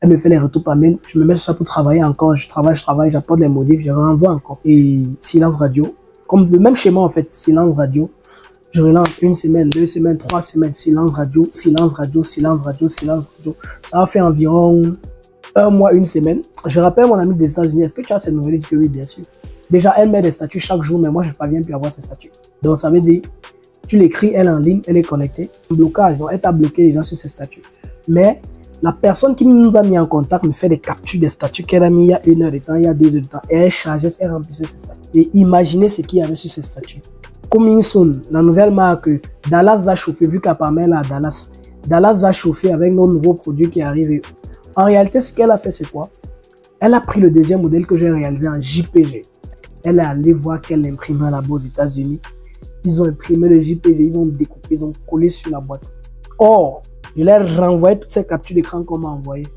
Elle me fait les retours par mail. Je me mets sur ça pour travailler encore. Je travaille, j'apporte les modifs, je renvoie encore. Et silence radio. Comme le même schéma en fait, silence radio. Je relance 1 semaine, 2 semaines, 3 semaines, silence radio, silence radio, silence radio, silence radio. Ça a fait environ 1 mois, 1 semaine. Je rappelle mon ami des États-Unis, est-ce que tu as cette nouvelle? Il dit que oui, bien sûr. Déjà, elle met des statuts chaque jour, mais moi, je ne parviens plus à voir ces statuts. Donc, ça veut dire, tu l'écris, elle est en ligne, elle est connectée. Blocage, donc elle t'a bloqué les gens sur ses statuts. Mais la personne qui nous a mis en contact me fait des captures des statuts qu'elle a mis il y a 1 heure de temps, il y a 2 heures de temps. Et elle chargeait, elle remplissait ses statuts. Et imaginez ce qu'il y avait sur ces statuts. Coming soon, la nouvelle marque Dallas va chauffer, vu qu'apparemment elle est à Dallas. Dallas va chauffer avec nos nouveaux produits qui arrivent. En réalité, ce qu'elle a fait, c'est quoi? Elle a pris le deuxième modèle que j'ai réalisé en JPG. Elle est allée voir qu'elle imprimait là-bas aux États-Unis. Ils ont imprimé le JPG, ils ont découpé, ils ont collé sur la boîte. Or, je leur ai renvoyé toutes ces captures d'écran qu'on m'a envoyées.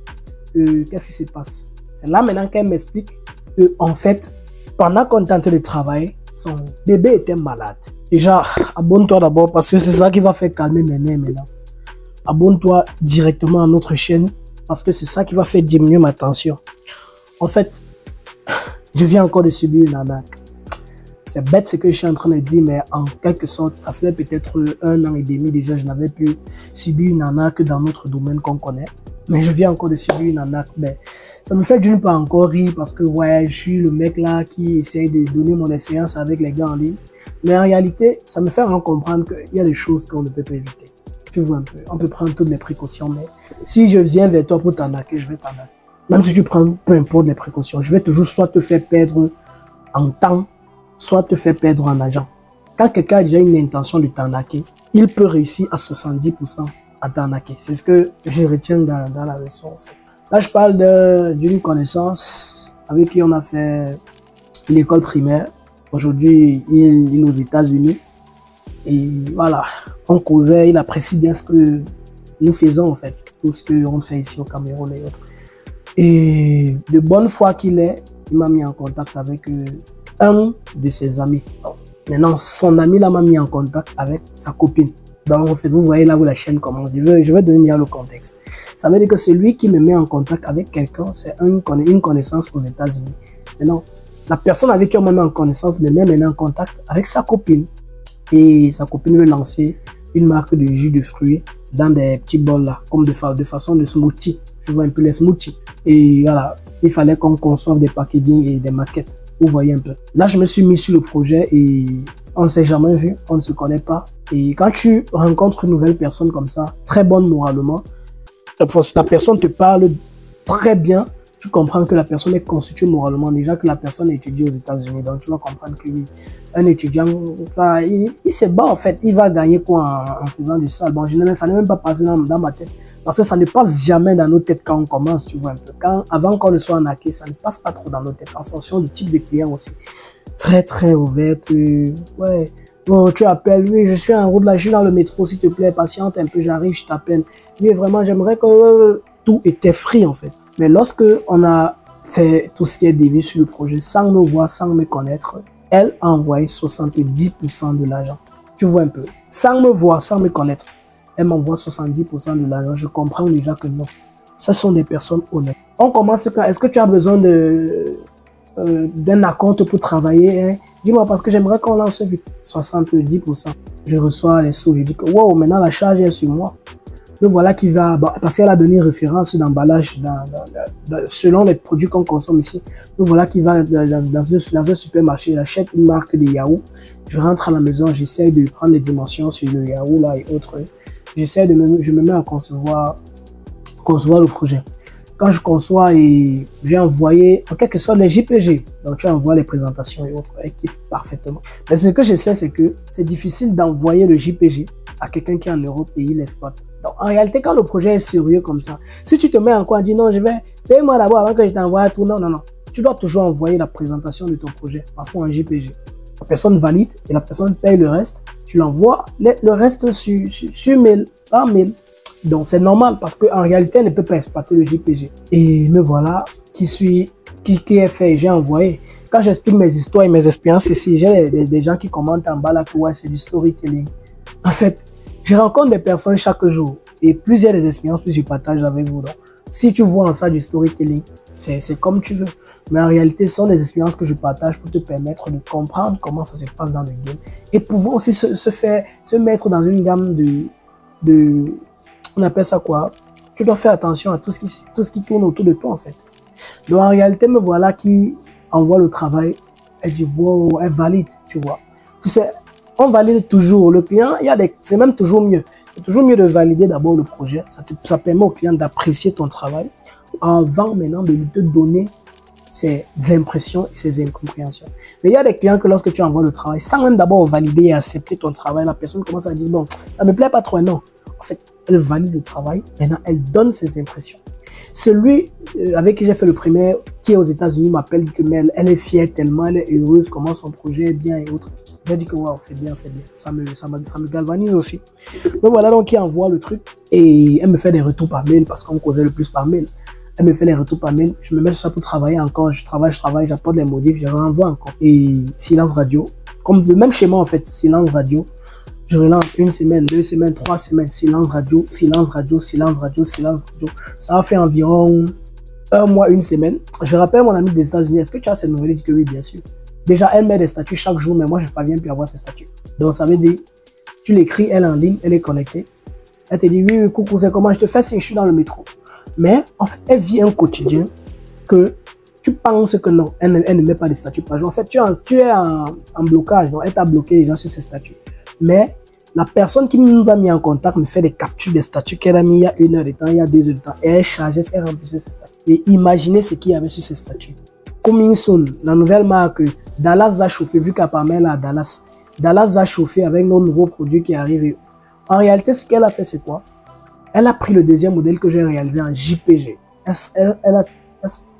Qu'est-ce qui se passe? C'est là maintenant qu'elle m'explique que, en fait, pendant qu'on tentait de travailler, son bébé était malade. Déjà, abonne-toi d'abord parce que c'est ça qui va faire calmer mes nerfs maintenant. Abonne-toi directement à notre chaîne parce que c'est ça qui va faire diminuer ma tension. En fait, je viens encore de subir une arnaque. C'est bête ce que je suis en train de dire, mais en quelque sorte, ça fait peut-être 1 an et demi déjà, je n'avais plus subi une arnaque dans notre domaine qu'on connaît. Mais je viens encore de subir une arnaque. Mais ça me fait d'une part encore rire parce que ouais, je suis le mec là qui essaye de donner mon expérience avec les gars en ligne. Mais en réalité, ça me fait vraiment comprendre qu'il y a des choses qu'on ne peut pas éviter. Tu vois un peu, on peut prendre toutes les précautions, mais si je viens vers toi pour t'arnaquer, je vais t'arnaquer. Même si tu prends peu importe les précautions, je vais toujours soit te faire perdre en temps, soit te faire perdre en argent. Quand quelqu'un a déjà une intention de t'arnaquer, il peut réussir à 70% à t'arnaquer. C'est ce que je retiens dans la leçon. En fait. Là, je parle d'une connaissance avec qui on a fait l'école primaire. Aujourd'hui, il est aux États-Unis. Et voilà, on causait, il apprécie bien ce que nous faisons en fait. Tout ce qu'on fait ici au Cameroun et autres. Et de bonne foi qu'il est, il m'a mis en contact avec un de ses amis. Donc, maintenant, son ami là m'a mis en contact avec sa copine. Donc, en fait, vous voyez là où la chaîne commence. Je vais donner le contexte. Ça veut dire que celui qui me met en contact avec quelqu'un, c'est une connaissance aux États-Unis. Maintenant, la personne avec qui on me met en connaissance me met maintenant en contact avec sa copine. Et sa copine veut lancer une marque de jus de fruits dans des petits bols là, comme de façon de smoothie. Tu vois un peu les smoothies. Et voilà, il fallait qu'on conçoive des packaging et des maquettes. Vous voyez un peu. Là, je me suis mis sur le projet et on ne s'est jamais vu, on ne se connaît pas. Et quand tu rencontres une nouvelle personne comme ça, très bonne moralement, la personne te parle très bien, tu comprends que la personne est constituée moralement, déjà que la personne étudie aux États-Unis. Donc, tu vas comprendre que oui, un étudiant, il se bat en fait, il va gagner quoi en faisant du sale. Bon, ça n'est même pas passé dans ma tête. Parce que ça ne passe jamais dans nos têtes quand on commence, tu vois un peu. Avant qu'on ne soit arnaqué, ça ne passe pas trop dans nos têtes, en fonction du type de client aussi. Très, très ouverte. Ouais. Bon, tu appelles, oui, je suis en route là, je suis dans le métro, s'il te plaît, patiente un peu, j'arrive, je t'appelle. Oui, vraiment, j'aimerais que tout était free en fait. Mais lorsque on a fait tout ce qui est dévié sur le projet, sans me voir, sans me connaître, elle a envoyé 70% de l'argent. Tu vois un peu. Sans me voir, sans me connaître, elle m'envoie 70% de l'argent. Je comprends déjà que non. Ce sont des personnes honnêtes. On commence quand? Est-ce que tu as besoin d'un acompte pour travailler, hein? Dis-moi parce que j'aimerais qu'on lance vite. 70%. Je reçois les sous. Je dis que wow, maintenant la charge est sur moi. Le voilà qui va, parce qu'elle a donné une référence d'emballage selon les produits qu'on consomme ici. Le voilà qui va dans un supermarché, il achète une marque de yaourt. Je rentre à la maison, j'essaie de prendre les dimensions sur le yaourt là et autres. Je me mets à concevoir le projet. Quand je conçois et j'ai envoyé en quelque sorte les JPG, donc tu envoies les présentations et autres, elle kiffe parfaitement. Mais ce que je sais, c'est que c'est difficile d'envoyer le JPG à quelqu'un qui est en Europe et il l'exploite. Donc en réalité, quand le projet est sérieux comme ça, si tu te mets en quoi, dis non, paye-moi d'abord avant que je t'envoie tout, non. Tu dois toujours envoyer la présentation de ton projet, parfois en JPG. La personne valide et la personne paye le reste, tu l'envoies le reste sur mail, par mail. Donc c'est normal parce qu'en réalité, elle ne peut pas exploiter le JPG. Et me voilà qui est fait, j'ai envoyé. Quand j'explique mes histoires et mes expériences ici, j'ai des gens qui commentent en bas là que ouais, c'est du storytelling. En fait, je rencontre des personnes chaque jour et plusieurs des expériences que je partage avec vous. Donc, Si tu vois en ça du storytelling, c'est comme tu veux. Mais en réalité, ce sont des expériences que je partage pour te permettre de comprendre comment ça se passe dans le game et pouvoir aussi se mettre dans une gamme on appelle ça quoi? Tu dois faire attention à tout ce qui tourne autour de toi en fait. Donc en réalité, me voilà qui envoie le travail, elle dit wow, elle valide, tu vois. Tu sais, on valide toujours. Le client, c'est même toujours mieux. C'est toujours mieux de valider d'abord le projet. Ça permet au client d'apprécier ton travail avant maintenant de te donner ses impressions et ses incompréhensions. Mais il y a des clients que lorsque tu envoies le travail, sans même d'abord valider et accepter ton travail, la personne commence à dire bon, ça me plaît pas trop, non. En fait, elle valide le travail, maintenant elle donne ses impressions. Celui avec qui j'ai fait le premier, qui est aux États-Unis, m'appelle, dit que mais elle est fière tellement, elle est heureuse, comment son projet est bien et autres. J'ai dit que waouh, c'est bien, c'est bien. Ça me galvanise aussi. Donc voilà, donc il envoie le truc et elle me fait des retours par mail parce qu'on causait le plus par mail. Elle me fait les retours par mail. Je me mets sur ça pour travailler encore. Je travaille, j'apporte les modifs, je renvoie encore. Et silence radio. Comme le même schéma en fait, silence radio. Je relance 1 semaine, 2 semaines, 3 semaines, silence radio, silence radio, silence radio, silence radio. Ça a fait environ 1 mois, 1 semaine. Je rappelle mon ami des États-Unis, est-ce que tu as cette nouvelle? Il dit que oui, bien sûr. Déjà, elle met des statuts chaque jour, mais moi, je ne parviens plus à avoir ces statuts. Donc, ça veut dire, tu l'écris, elle est en ligne, elle est connectée. Elle te dit, oui, coucou, c'est comment je te fais si je suis dans le métro. Mais, en fait, elle vit un quotidien que tu penses que non, elle ne met pas de statuts par jour. En fait, tu es en blocage, donc elle t'a bloqué déjà sur ses statuts. Mais la personne qui nous a mis en contact me fait des captures des statuts qu'elle a mis il y a 1 heure de temps, il y a 2 heures de temps. Et elle chargeait, elle remplissait ses statuts. Et imaginez ce qu'il y avait sur ces statuts. Coming soon, la nouvelle marque, Dallas va chauffer, vu qu'apparemment elle est à Dallas. Dallas va chauffer avec nos nouveaux produits qui arrivent. En réalité, ce qu'elle a fait, c'est quoi? Elle a pris le deuxième modèle que j'ai réalisé en JPG.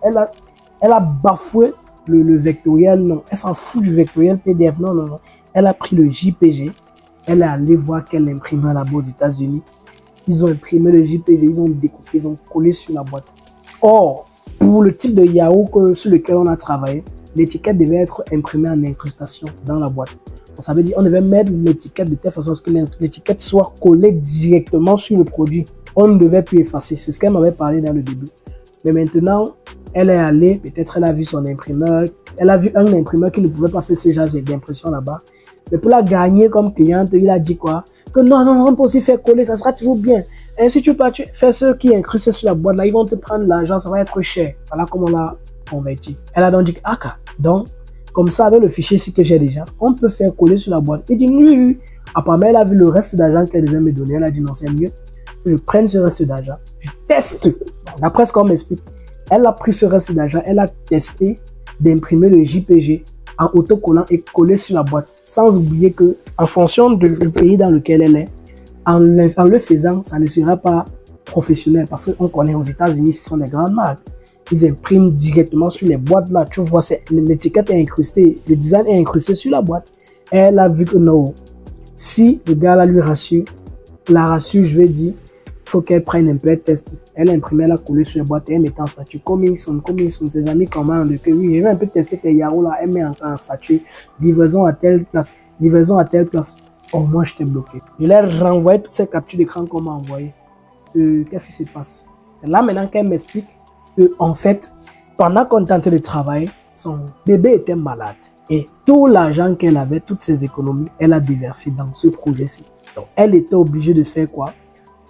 Elle a bafoué le vectoriel, non. Elle s'en fout du vectoriel PDF, non, non, non. Elle a pris le JPG. Elle est allée voir quel imprimeur là-bas aux États-Unis. Ils ont imprimé le JPG, ils ont découpé, ils ont collé sur la boîte. Or, pour le type de Yahoo sur lequel on a travaillé, l'étiquette devait être imprimée en incrustation dans la boîte. Donc, ça veut dire qu'on devait mettre l'étiquette de telle façon que l'étiquette soit collée directement sur le produit. On ne devait plus effacer. C'est ce qu'elle m'avait parlé dans le début. Mais maintenant, elle est allée, peut-être elle a vu son imprimeur. Elle a vu un imprimeur qui ne pouvait pas faire ce genre d'impression là-bas. Mais pour la gagner comme cliente, il a dit quoi? Que non, non, on peut aussi faire coller, ça sera toujours bien. Et si tu fais ce qui est incrusté sur la boîte là, ils vont te prendre l'argent, ça va être cher. Voilà comment on l'a converti. Elle a donc dit, ah, donc, comme ça, avec le fichier ici que j'ai déjà, on peut faire coller sur la boîte. Il dit, oui, oui. Apparemment, elle a vu le reste d'argent qu'elle devait me donner. Elle a dit, non, c'est mieux que je prenne ce reste d'argent. Je teste. D'après ce qu'on m'explique, elle a pris ce reste d'argent, elle a testé d'imprimer le JPG en autocollant et coller sur la boîte. Sans oublier que, en fonction du pays dans lequel elle est, en le faisant, ça ne sera pas professionnel parce qu'on connaît aux États-Unis, ce sont des grandes marques. Ils impriment directement sur les boîtes là. Tu vois, l'étiquette est incrustée, le design est incrusté sur la boîte. Elle a vu que non. Si le gars là lui la rassure, je vais dire, il faut qu'elle prenne un peu de test. Elle a imprimé, elle a collé sur les boîtes et elle met en statut. Coming soon, ses amis commandent que oui, je vais un peu tester tes Yahoo là. Elle met en statut. Livraison à telle place. Livraison à telle place. Oh, moi, je t'ai bloqué. Je leur ai renvoyé toutes ces captures d'écran qu'on m'a envoyées. Qu'est-ce qui se passe? C'est là maintenant qu'elle m'explique que, en fait, pendant qu'on tentait de travailler, son bébé était malade. Et tout l'argent qu'elle avait, toutes ses économies, elle a déversé dans ce projet-ci. Donc, elle était obligée de faire quoi?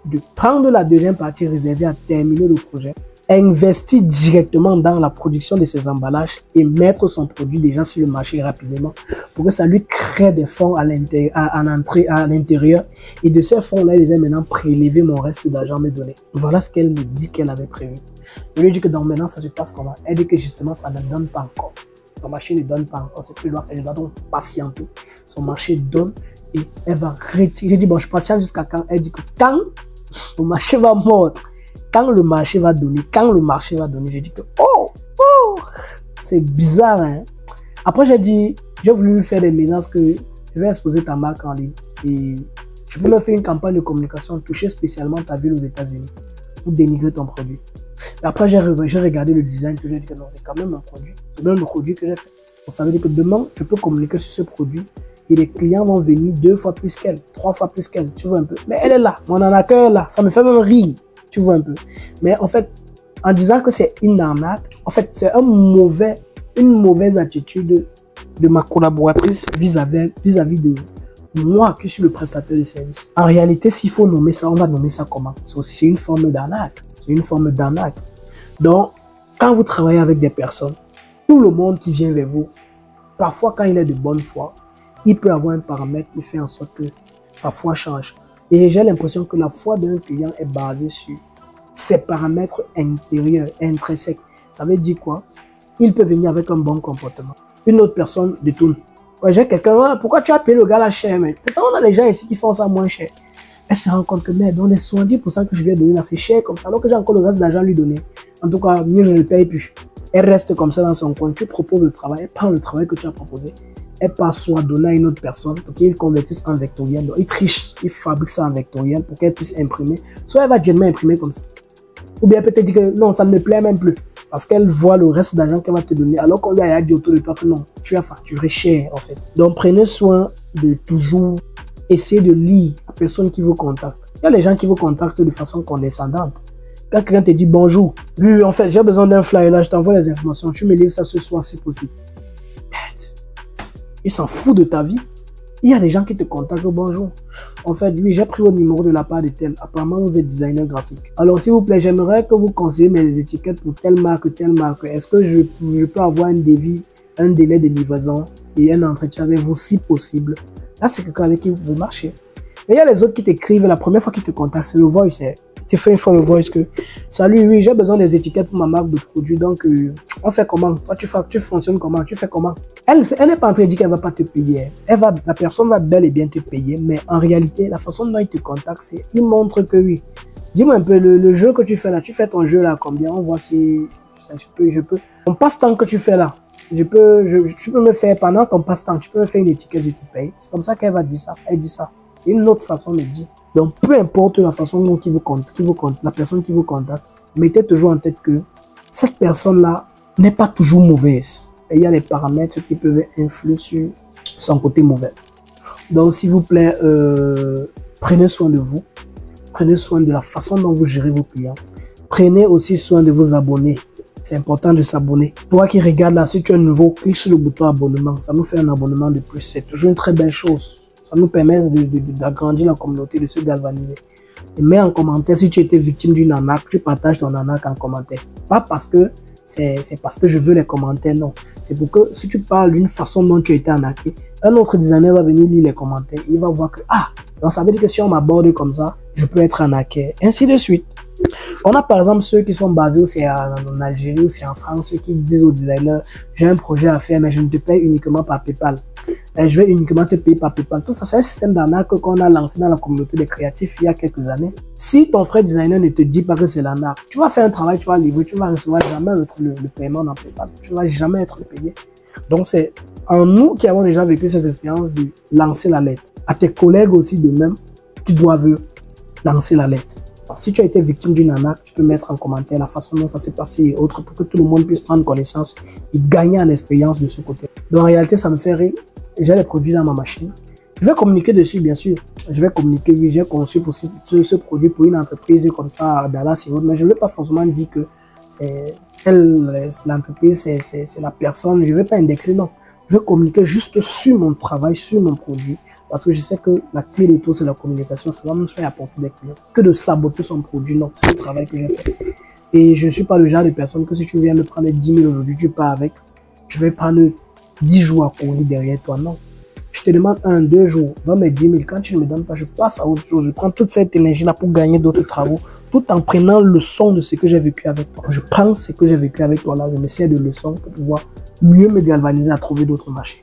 De prendre la deuxième partie réservée à terminer le projet, investir directement dans la production de ses emballages et mettre son produit déjà sur le marché rapidement pour que ça lui crée des fonds à l'intérieur. Et de ces fonds-là, elle devait maintenant prélever mon reste d'argent me donner. Voilà ce qu'elle me dit qu'elle avait prévu. Je lui dis que donc maintenant, ça se passe comment? Elle dit que justement, ça ne donne pas encore. Son marché ne donne pas encore ce que je dois faire. Je dois donc patienter. Son marché donne et elle va retirer. J'ai dit, bon, je patiente jusqu'à quand? Elle dit que quand le marché va mordre, quand le marché va donner, j'ai dit que c'est bizarre, hein. Après, j'ai voulu lui faire des menaces que je vais exposer ta marque en ligne et je peux me faire une campagne de communication toucher spécialement ta ville aux États-Unis pour dénigrer ton produit. Et après, j'ai regardé le design que j'ai dit que non, c'est quand même un produit, c'est même le produit que j'ai fait. Donc, ça veut dire que demain, je peux communiquer sur ce produit et les clients vont venir 2 fois plus qu'elle, 3 fois plus qu'elle, tu vois un peu. Mais elle est là, mon accueil est là, ça me fait même rire. Tu vois un peu. Mais en fait, en disant que c'est une arnaque, en fait, c'est une mauvaise attitude de ma collaboratrice vis-à-vis de moi qui suis le prestataire de service. En réalité, s'il faut nommer ça, on va nommer ça comment? C'est une forme d'arnaque. C'est une forme d'arnaque. Donc, quand vous travaillez avec des personnes, tout le monde qui vient vers vous, parfois quand il est de bonne foi, il peut avoir un paramètre qui fait en sorte que sa foi change. Et j'ai l'impression que la foi d'un client est basée sur ses paramètres intérieurs, intrinsèques. Ça veut dire quoi? Il peut venir avec un bon comportement. Une autre personne détourne. Ouais, j'ai quelqu'un, pourquoi tu as payé le gars là cher? Mais peut-être on a des gens ici qui font ça moins cher. Elle se rend compte que, mais dans les 70% que je lui ai donné là, c'est cher comme ça, alors que j'ai encore le reste d'argent à lui donner. En tout cas, mieux je ne le paye plus. Elle reste comme ça dans son coin. Tu proposes le travail, elle prend le travail que tu as proposé. Elle passe soit donner à une autre personne pour qu'il convertisse en vectoriel. Donc, il triche, il fabrique ça en vectoriel pour qu'elle puisse imprimer. Soit elle va directement imprimer comme ça. Ou bien peut-être dire que non, ça ne me plaît même plus. Parce qu'elle voit le reste d'argent qu'elle va te donner. Alors qu'on lui a dit autour de toi que non, tu as facturé cher en fait. Donc prenez soin de toujours essayer de lire la personne qui vous contacte. Il y a les gens qui vous contactent de façon condescendante. Quand quelqu'un te dit bonjour, lui en fait j'ai besoin d'un flyer là, je t'envoie les informations, tu me livres ça ce soir si possible. Il s'en fout de ta vie. Il y a des gens qui te contactent, bonjour. En fait, oui, j'ai pris votre numéro de la part de tel. Apparemment, vous êtes designer graphique. Alors, s'il vous plaît, j'aimerais que vous conseillez mes étiquettes pour telle marque, telle marque. Est-ce que je peux avoir un devis, un délai de livraison et un entretien avec vous si possible? Là, c'est quelqu'un avec qui vous pouvez marcher. Et il y a les autres qui t'écrivent, la première fois qu'ils te contactent, c'est le voice. Tu fais une fois le voice que, salut, oui, j'ai besoin des étiquettes pour ma marque de produit, donc on fait comment? Toi, tu fonctionnes comment? Tu fais comment? Elle n'est pas en train de dire qu'elle ne va pas te payer. La personne va bel et bien te payer, mais en réalité, la façon dont il te contacte, c'est il montre que oui. Dis-moi un peu, le jeu que tu fais là, tu fais ton jeu là combien? On voit si je peux. Ton passe-temps que tu fais là, tu peux me faire pendant ton passe-temps, tu peux me faire une étiquette, je te paye. C'est comme ça qu'elle va dire ça. Elle dit ça. C'est une autre façon de dire. Donc, peu importe la façon dont la personne qui vous contacte, mettez toujours en tête que cette personne-là n'est pas toujours mauvaise. Et il y a des paramètres qui peuvent influer sur son côté mauvais. Donc, s'il vous plaît, prenez soin de vous. Prenez soin de la façon dont vous gérez vos clients. Prenez aussi soin de vos abonnés. C'est important de s'abonner. Toi qui regardes là, si tu es nouveau, clique sur le bouton abonnement. Ça nous fait un abonnement de plus. C'est toujours une très belle chose. Ça nous permet d'agrandir la communauté, de se galvaniser. Et mets en commentaire si tu étais victime d'une arnaque, tu partages ton arnaque en commentaire. Pas parce que c'est parce que je veux les commentaires, non. C'est pour que si tu parles d'une façon dont tu as été arnaqué, un autre designer va venir lire les commentaires. Il va voir que, ah, donc ça veut dire que si on m'aborde comme ça, je peux être arnaqué. Ainsi de suite. On a par exemple ceux qui sont basés aussi en Algérie ou c'est en France, ceux qui disent aux designers, j'ai un projet à faire, mais je ne te paye uniquement par PayPal. Je vais uniquement te payer par PayPal. Tout ça, c'est un système d'arnaque qu'on a lancé dans la communauté des créatifs il y a quelques années. Si ton frère designer ne te dit pas que c'est l'arnaque, tu vas faire un travail, tu vas livrer, tu vas recevoir jamais le paiement dans PayPal. Tu ne vas jamais être payé. Donc, c'est en nous qui avons déjà vécu ces expériences de lancer l'alerte. À tes collègues aussi de même, qui doivent lancer l'alerte. Si tu as été victime d'une arnaque, tu peux mettre en commentaire la façon dont ça s'est passé et autres pour que tout le monde puisse prendre connaissance et gagner en expérience de ce côté. Donc en réalité, ça me fait rire. J'ai les produits dans ma machine. Je vais communiquer dessus, bien sûr. Je vais communiquer, oui, j'ai conçu pour ce produit pour une entreprise comme ça à Dallas et autres, mais je ne vais pas forcément dire que c'est l'entreprise, c'est la personne. Je ne vais pas indexer, non. Je vais communiquer juste sur mon travail, sur mon produit. Parce que je sais que la clé de tout, c'est la communication. Ça va nous faire apporter des clients. Que de saboter son produit, non. C'est le travail que j'ai fait. Et je ne suis pas le genre de personne que si tu viens de prendre 10 000 aujourd'hui, tu pars avec. Je vais prendre 10 jours à courir derrière toi, non. Je te demande 1-2 jours, dans mes 10 000. Quand tu ne me donnes pas, je passe à autre chose. Je prends toute cette énergie-là pour gagner d'autres travaux, tout en prenant leçon de ce que j'ai vécu avec toi. Je prends ce que j'ai vécu avec toi là, je me sers de leçons pour pouvoir mieux me galvaniser à trouver d'autres marchés.